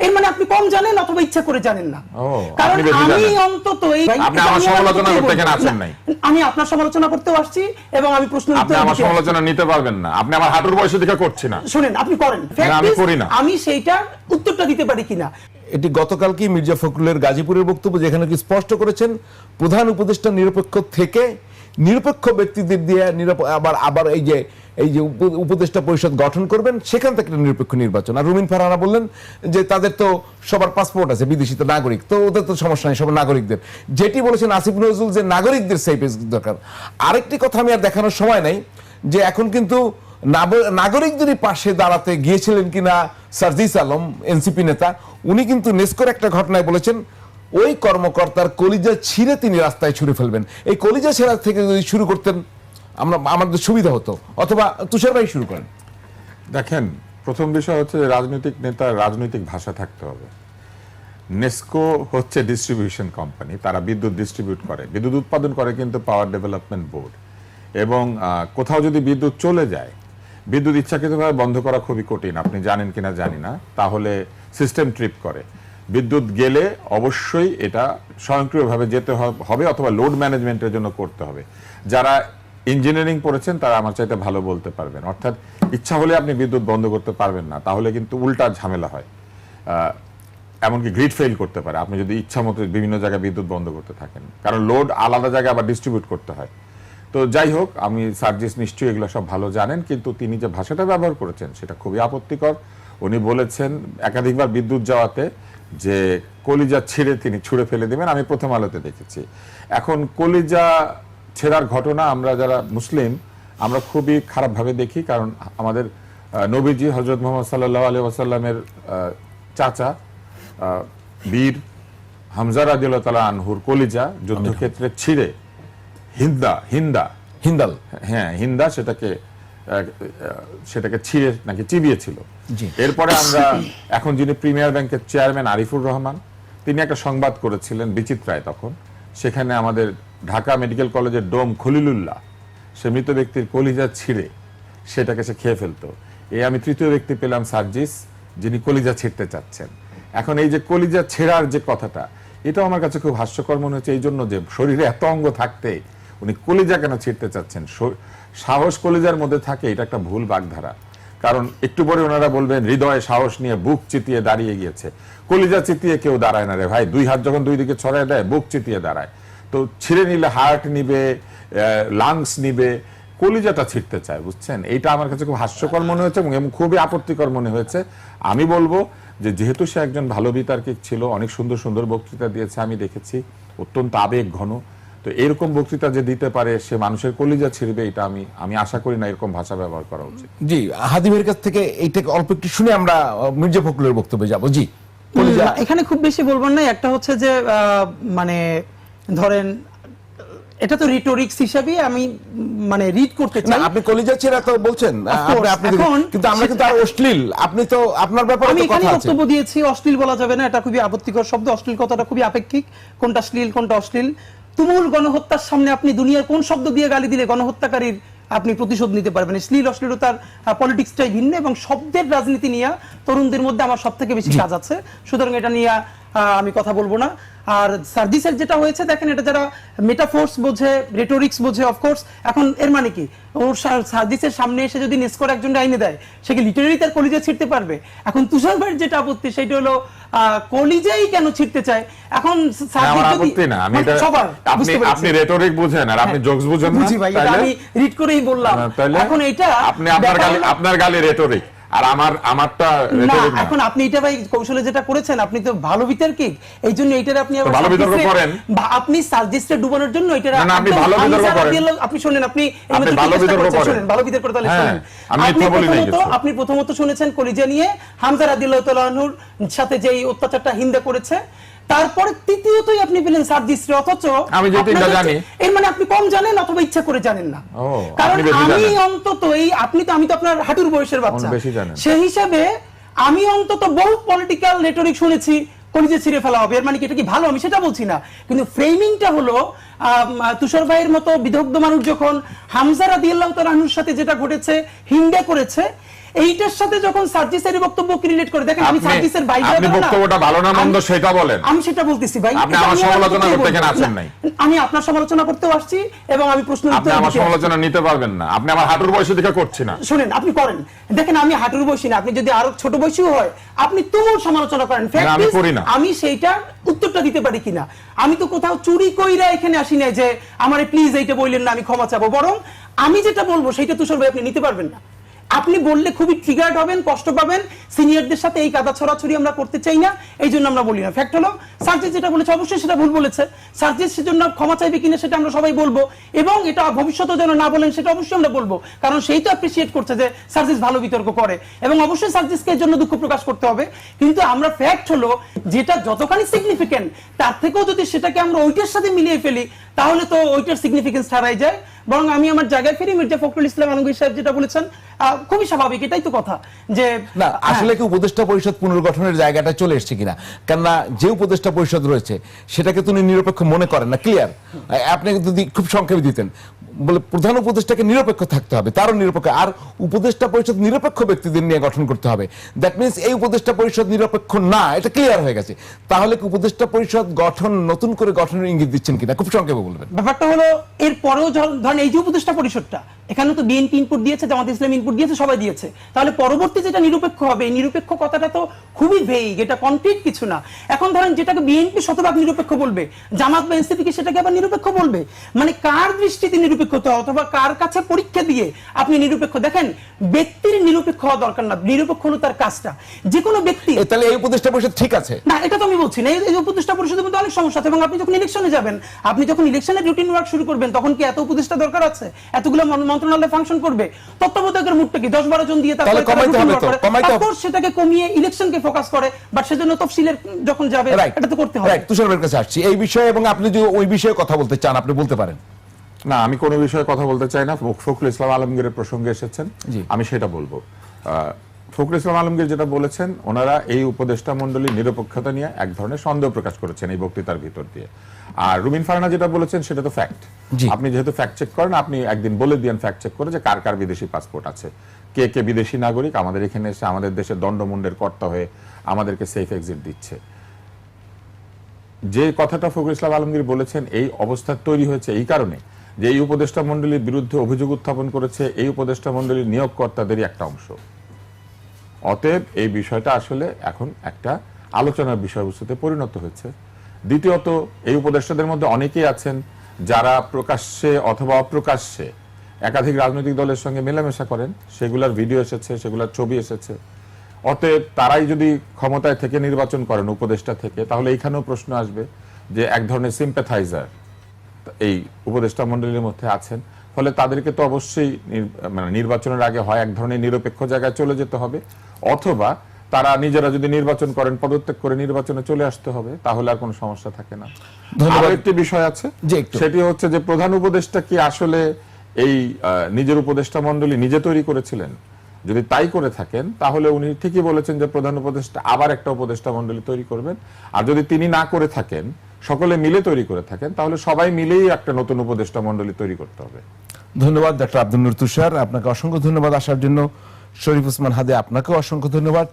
এর মানে আপনি কম জানেন অথবা ইচ্ছা করে জানেন না। কারণ আমি অন্তত আপনি আমার সমালোচনা করতে কেন আসেন নাই? আমি আপনার সমালোচনা করতেও আসছি এবং আমি প্রশ্ন আপনি আমার সমালোচনা নিতে পারবেন না, আপনি আমার হাঁটুর বয়স দেখে করছেন না। শুনেন, আপনি করেন, আমি করি না, আমি সেইটার উত্তরটা দিতে পারি কিনা। এটি গতকালকে মির্জা ফখরুলের গাজীপুরের বক্তব্য, যেখানে কি স্পষ্ট করেছেন প্রধান উপদেষ্টা নিরপেক্ষ থেকে নিরপেক্ষ ব্যক্তিদের দিয়ে আবার এই যে উপদেষ্টা পরিষদ গঠন করবেন, সেখান থেকে নিরপেক্ষ নির্বাচন। আর রুমিন ফারহানা বললেন যে তাদের তো সবার পাসপোর্ট আছে, বিদেশি তো নাগরিক, তো ওদের তো সমস্যা নেই, সব নাগরিকদের। যেটি বলেছেন আসিফ নজরুল যে নাগরিকদের সেফ দরকার। আরেকটি কথা আমি আর দেখানোর সময় নাই, যে এখন কিন্তু নাগরিকদেরই পাশে দাঁড়াতে গিয়েছিলেন কিনা সার্জিস আলম, এনসিপি নেতা, উনি কিন্তু নেস্কোর একটা ঘটনায় বলেছেন ওই কর্মকর্তার কলিজা ছিঁড়ে তিনি রাস্তায় ছুঁড়ে ফেলবেন। এই কলিজা ছেঁড়া থেকে যদি শুরু করতেন আমাদের সুবিধা হতো, অথবা তুষার ভাই শুরু করেন। দেখেন, প্রথম বিষয় হচ্ছে রাজনৈতিক নেতার রাজনৈতিক ভাষা থাকতে হবে। নেস্কো হচ্ছে ডিস্ট্রিবিউশন কোম্পানি, তারা বিদ্যুৎ ডিস্ট্রিবিউট করে, বিদ্যুৎ উৎপাদন করে কিন্তু পাওয়ার ডেভেলপমেন্ট বোর্ড। এবং কোথাও যদি বিদ্যুৎ চলে যায়, বিদ্যুৎ ইচ্ছাকৃতভাবে বন্ধ করা খুবই কঠিন, আপনি জানেন কিনা জানি না, তাহলে সিস্টেম ট্রিপ করে। বিদ্যুৎ গেলে অবশ্যই এটা স্বয়ংক্রিয়ভাবে যেতে হবে, অথবা লোড ম্যানেজমেন্টের জন্য করতে হবে। যারা ইঞ্জিনিয়ারিং পড়েছেন তারা আমার চাইতে ভালো বলতে পারবেন। অর্থাৎ ইচ্ছা হলে আপনি বিদ্যুৎ বন্ধ করতে পারবেন না, তাহলে কিন্তু উল্টা ঝামেলা হয়, এমনকি গ্রিড ফেল করতে পারে আপনি যদি ইচ্ছা মতো বিভিন্ন জায়গায় বিদ্যুৎ বন্ধ করতে থাকেন, কারণ লোড আলাদা জায়গায় আবার ডিস্ট্রিবিউট করতে হয়। তো যাই হোক, আমি সার্জিস নিশ্চয়ই এগুলো সব ভালো জানেন, কিন্তু তিনি যে ভাষাটা ব্যবহার করেছেন সেটা খুবই আপত্তিকর। উনি বলেছেন একাধিকবার বিদ্যুৎ যাওয়াতে যে কলিজা ছিঁড়ে তিনি ছুঁড়ে ফেলে দিবেন, আমি প্রথম আলোতে দেখেছি। এখন কলিজা ছেঁড়ার ঘটনা আমরা যারা মুসলিম আমরা খুবই খারাপভাবে দেখি, কারণ আমাদের নবীজি হযরত মুহাম্মদ সাল্লাল্লাহু আলাইহি ওয়াসাল্লামের চাচা বীর হামজা রাদিয়াল্লাহু তাআলা আনহুর কলিজা যুদ্ধক্ষেত্রে ছিঁড়ে হিন্দা সেটাকে ছিঁড়ে নাকি চিবিয়েছিল। এরপরে আমরা এখন যিনি প্রিমিয়ার ব্যাংকের চেয়ারম্যান আরিফুর রহমান, তিনি একটা সংবাদ করেছিলেন বিচিত্রায়, তখন সেখানে আমাদের ঢাকা মেডিকেল কলেজের ডোম খলিলুল্লাহ সে মৃত ব্যক্তির কলিজা ছিঁড়ে সেটাকে সে খেয়ে ফেলতো। আমি তৃতীয় ব্যক্তি পেলাম সার্জিস, যিনি কলিজা ছিঁড়তে চাচ্ছেন। এখন এই যে কলিজা ছেঁড়ার যে কথাটা, এটা আমার কাছে খুব হাস্যকর মনে হচ্ছে, এই জন্য যে শরীরে এত অঙ্গ থাকতে উনি কলিজা কেন ছিঁড়তে চাচ্ছেন? সাহস কলিজার মধ্যে থাকে, এটা একটা ভুল বাগধারা। কারণ একটু পরে ওনারা বলবেন হৃদয়ে সাহস নিয়ে বুক চিতিয়ে দাঁড়িয়ে গিয়েছে। কলিজা চিতিয়ে কেউ দাঁড়ায় না রে ভাই, দুই হাত যখন দুই দিকে ছড়ায় দেয় বুক চিতিয়ে দাঁড়ায়। তো ছিঁড়ে নিলে হার্ট নিবে, লাংস নিবে, কলিজাটা ছিঁড়তে চায়, বুঝছেন? এইটা আমার কাছে খুব হাস্যকর মনে হয়েছে এবং খুবই আপত্তিকর মনে হয়েছে। আমি বলবো যে যেহেতু সে একজন ভালো বিতার্কিক ছিল, অনেক সুন্দর সুন্দর বক্তৃতা দিয়েছে, আমি দেখেছি, অত্যন্ত আবেগ ঘন, তো এরকম বক্তৃতা যে দিতে পারে সে মানুষের কলিজা ছিঁড়বে, এটা আমি আশা করি না এরকম ভাষা ব্যবহার করা উচিত। জি, হাদিমের কাছ থেকে এইটাকে অল্প একটু শুনে আমরা মির্জা ফখরুলের বক্তব্যে যাব। জি, এখানে খুব বেশি বলবেন না। একটা হচ্ছে যে মানে ধরেন এটা তো রিটোরিক্স হিসেবে আমি মানে রিড করতে চাই। আপনি কলিজা ছেঁড়া তো বলছেন, কিন্তু আমরা কিন্তু আর অশ্লীল, আপনি তো আপনার ব্যাপারে আমি তো কথা আছে। বক্তব্য দিয়েছি, অশ্লীল বলা যাবে না, এটা খুবই আপত্তিকর শব্দ। অশ্লীল কথাটা খুবই আপেক্ষিক, কোনটা শ্লীল কোনটা অশ্লীল। তুমুল গণহত্যার সামনে আপনি দুনিয়ার কোন শব্দ দিয়ে গালি দিলে গণহত্যাকারীর আপনি প্রতিশোধ নিতে পারবেন? শ্লীল অশ্লীলতার পলিটিক্সটাই ভিন্ন, এবং শব্দের রাজনীতি নিয়ে তরুণদের মধ্যে আমার সব থেকে বেশি কাজ আছে, সুতরাং এটা নিয়ে আমি কথা বলবো না। আর সার্জিসের যেটা হয়েছে, দেখেন, এটা যারা মেটাফোর্স বোঝে, রেটোরিক্স বোঝে, অফকোর্স এখন এর মানে কি, ওর সার্জিসের সামনে এসে যদি নেস্কোর একজন আইনে দেয়, সে কি লিটারেলি তার কলিজা ছিঁড়তে পারবে? এখন তুষার ভাইয়ের যেটা আপত্তি সেটা হলো কলিজাই কেন ছিঁড়তে চায়। এখন আপনি রেটোরিক বুঝেন আর আপনি জোকস বুঝেন না, আমি রিড করেই বললাম। এখন এটা আপনি আপনার গালে রেটোরিক আর আমারটা রেটোরিক না। এখন আপনি এটা ভাই কৌশলে যেটা করেছেন, আপনি তো ভালো বিতর্কিক, এই জন্য এইটার আপনি আবার ভালো বিতর্ক করেন, আপনি সার্জিসকে ডুবানোর জন্য এটা আপনি ভালো বিতর্ক করেন। আপনি শুনেন, আপনি ভালো বিতর্ক করেন, ভালো বিতর্ক তাহলে শুনেন। আপনি প্রথমত শুনেছেন কলিজা নিয়ে হামজা রাদিয়াল্লাহু তাআলা আনহুর সাথে যে অত্যাচারটা হিন্দা করেছে, তারপরে তৃতীয়তই আপনি পেলেন সার্জিসকে, অথচ আমি যে তিনটা জানি, এর মানে আপনি কম জানেন অথবা ইচ্ছা করে জানেন না। কারণ আমি অন্তত আমি তো আপনার হাঁটুর বয়সের বাচ্চা, সেই হিসাবে আমি অন্তত বহু পলিটিক্যাল রেটরিক শুনেছি কলিজা ছিঁড়ে ফেলা হবে। এর মানে কি এটা কি ভালো? আমি সেটা বলছি না, কিন্তু ফ্রেমিংটা হলো তুষার ভাইয়ের মতো বিদগ্ধ মানুষ যখন হামজা রাদিয়াল্লাহু তাআলা আনহুর সাথে যেটা ঘটেছে হিন্দা করেছে, এইটার সাথে যখন সার্জিসের বক্তব্য রিলেট করে দেখেন, আমি সার্জিসের বাইরে আপনি বক্তব্যটা ভালো না মন্দ সেটা বলেন। আমি সেটা বলতেছি ভাই, আপনি আমার সমালোচনা করতে কেন আসেন নাই? আমি আপনার সমালোচনা করতেও আসছি এবং আমি প্রশ্ন আপনি আমার সমালোচনা নিতে পারবেন না, আপনি আমার হাঁটুর বয়সে দিকে করছি না। শুনেন, আপনি করেন, দেখেন আমি হাঁটুর বয়সী না, আপনি যদি আরো ছোট বয়সীও হয় আপনি তুমুল সমালোচনা করেন। আমি করি না। আমি সেইটার উত্তরটা দিতে পারি কিনা, আমি তো কোথাও চুরি কইরা এখানে আসি না যে আমারে প্লিজ এইটা বললেন না আমি ক্ষমা চাবো, বরং আমি যেটা বলবো সেইটা তুষার ভাই আপনি নিতে পারবেন না। আপনি বললে খুবই ট্রিগার্ড হবেন, কষ্ট পাবেন। সিনিয়রদের সাথে এই কাদা ছড়াছড়ি আমরা করতে চাই না, এই জন্য আমরা বলি না। ফ্যাক্ট হলো সার্জিস যেটা বলেছে অবশ্যই সেটা ভুল বলেছে, সার্জিস সেজন্য ক্ষমা চাইবে কিনা সেটা আমরা সবাই বলবো, এবং এটা ভবিষ্যতে যেন না বলেন সেটা অবশ্যই আমরা বলবো, কারণ সেই তো অ্যাপ্রিসিয়েট করছে যে সার্জিস ভালো বিতর্ক করে, এবং অবশ্যই সার্জিসকে এর জন্য দুঃখ প্রকাশ করতে হবে। কিন্তু আমরা ফ্যাক্ট হলো যেটা যতখানি সিগনিফিকেন্ট তার থেকেও যদি সেটাকে আমরা ওইটার সাথে মিলিয়ে ফেলি তাহলে তো ওইটার সিগনিফিকেন্স হারাই যায়। বরং আমি আমার জায়গায় ফিরি, মির্জা ফখরুল ইসলাম আলমগীর সাহেব যেটা বলেছেন খুবই স্বাভাবিক, এটাই তো কথা যে না আসলে কি উপদেষ্টা পরিষদ পুনর্গঠনের জায়গাটা চলে এসেছে কিনা, কেননা যে উপদেষ্টা পরিষদ রয়েছে সেটাকে তিনি নিরপেক্ষ মনে করেন না, ক্লিয়ার। আপনি যদি খুব সংক্ষেপে দিতেন, বলে প্রধান উপদেষ্টাকে নিরপেক্ষ থাকতে হবে, তারও নিরপেক্ষ, আর উপদেষ্টা পরিষদ নিরপেক্ষ ব্যক্তিদের নিয়ে গঠন করতে হবে। দ্যাট মিনস এই উপদেষ্টা পরিষদ নিরপেক্ষ না, এটা ক্লিয়ার হয়ে গেছে। তাহলে কি উপদেষ্টা পরিষদ গঠন নতুন করে গঠনের ইঙ্গিত দিচ্ছেন কিনা, খুব সংক্ষেপে বলবেন। ব্যাপারটা হলো এর পরেও ধরেন এই যে উপদেষ্টা পরিষদটা, এখানে তো বিএনপি ইনপুট দিয়েছে, জামাত ইসলাম ইনপুট দিয়েছে, সবাই দিয়েছে, তাহলে পরবর্তী যেটা নিরপেক্ষ হবে, এই নিরপেক্ষ কথাটা তো খুবই ভেইগ, এটা কনক্রিট কিছু না। এখন ধরেন যেটাকে বিএনপি শতভাগ নিরপেক্ষ বলবে, জামাত বা এনসিপি কে সেটাকে আবার নিরপেক্ষ বলবে, মানে কার দৃষ্টিতে নিরপেক্ষ হতে হবে অথবা কার কাছে পরীক্ষা দিয়ে আপনি নিরপেক্ষ? দেখেন ব্যক্তির নিরপেক্ষ হওয়া দরকার না, নিরপেক্ষ হলো তার কাজটা। যে কোনো ব্যক্তি, তাহলে এই উপদেষ্টা পরিষদ ঠিক আছে না, এটা তো আমি বলছি না। এই উপদেষ্টা পরিষদের মধ্যে অনেক সমস্যা আছে, এবং আপনি যখন ইলেকশনে যাবেন, আপনি যখন ইলেকশনের রুটিন ওয়ার্ক শুরু করবেন, তখন কি এত উপদেষ্টা দরকার আছে? এতগুলো মন্ত্রণালয় ফাংশন করবে, তত্ত্বাবধায়কের মুখটা কি 10-12 জন দিয়ে তারপর সেটাকে কমিয়ে ইলেকশনকে ফোকাস করে, বাট সেজন্য তফসিলের যখন যাবে এটা তো করতে হবে। তুষার ভাইয়ের কাছে আসছি এই বিষয়ে, এবং আপনি যদি ওই বিষয়ে কথা বলতে চান আপনি বলতে পারেন। না, আমি কোনো বিষয়ে কথা বলতে চাই না। ফখরুল ইসলাম আলমগীরের প্রসঙ্গে এসেছেন, আমি সেটা বলবো। ফখরুল ইসলাম আলমগীর যেটা বলেছেন, ওনারা এই উপদেষ্টা মণ্ডলীর নিরপেক্ষতা নিয়ে এক ধরনের সন্দেহ প্রকাশ করেছেন এই বক্তৃতার ভিতর দিয়ে। আর রুমিন ফারহানা যেটা বলেছেন সেটা তো ফ্যাক্ট। আপনি যেহেতু ফ্যাক্ট চেক করেন, আপনি একদিন বলে দিয়েন ফ্যাক্ট চেক করে যে কার কার বিদেশি পাসপোর্ট আছে, কে কে বিদেশি নাগরিক আমাদের এখানে এসে আমাদের দেশের দণ্ডমুণ্ডের কর্তা হয়ে আমাদেরকে সেফ এক্সিট দিচ্ছে। যে কথাটা ফখরুল ইসলাম আলমগীর বলেছেন, এই অবস্থা তৈরি হয়েছে এই কারণে যে এই উপদেষ্টা মণ্ডলীর বিরুদ্ধে অভিযোগ উত্থাপন করেছে এই উপদেষ্টা মণ্ডলীর নিয়োগকর্তাদেরই একটা অংশ। অতএব এই বিষয়টা আসলে এখন একটা আলোচনার বিষয়বস্তুতে পরিণত হয়েছে। দ্বিতীয়ত, এই উপদেষ্টাদের মধ্যে অনেকেই আছেন যারা প্রকাশ্যে অথবা অপ্রকাশ্যে একাধিক রাজনৈতিক দলের সঙ্গে মেলামেশা করেন, সেগুলোর ভিডিও এসেছে, সেগুলোর ছবি এসেছে। অতএব তারাই যদি ক্ষমতায় থেকে নির্বাচন করেন উপদেষ্টা থেকে, তাহলে এইখানেও প্রশ্ন আসবে যে এক ধরনের সিম্প্যাথাইজার এই উপদেষ্টা মণ্ডলীর মধ্যে আছেন, ফলে তাদেরকে তো অবশ্যই মানে নির্বাচনের আগে হয় এক ধরনের নিরপেক্ষ জায়গায় চলে যেতে হবে, অথবা তারা নিজেরা যদি নির্বাচন করেন পদত্যাগ করে নির্বাচনে চলে আসতে হবে, তাহলে আর কোনো সমস্যা থাকে না। আরো একটি বিষয় আছে, সেটি হচ্ছে যে প্রধান উপদেষ্টা কি আসলে এই নিজের উপদেষ্টা মণ্ডলী নিজে তৈরি করেছিলেন? যদি তাই করে থাকেন তাহলে উনি ঠিকই বলেছেন যে প্রধান উপদেষ্টা আবার একটা উপদেষ্টা মণ্ডলী তৈরি করবেন। আর যদি তিনি না করে থাকেন, সকলে মিলে তৈরি করে থাকেন, তাহলে সবাই মিলেই একটা নতুন উপদেষ্টা মণ্ডলী তৈরি করতে হবে। ধন্যবাদ ডক্টর আব্দুল নূর তুষার, আপনাকে অসংখ্য ধন্যবাদ আসার জন্য। শরীফ ওসমান হাদী, আপনাকেও অসংখ্য ধন্যবাদ।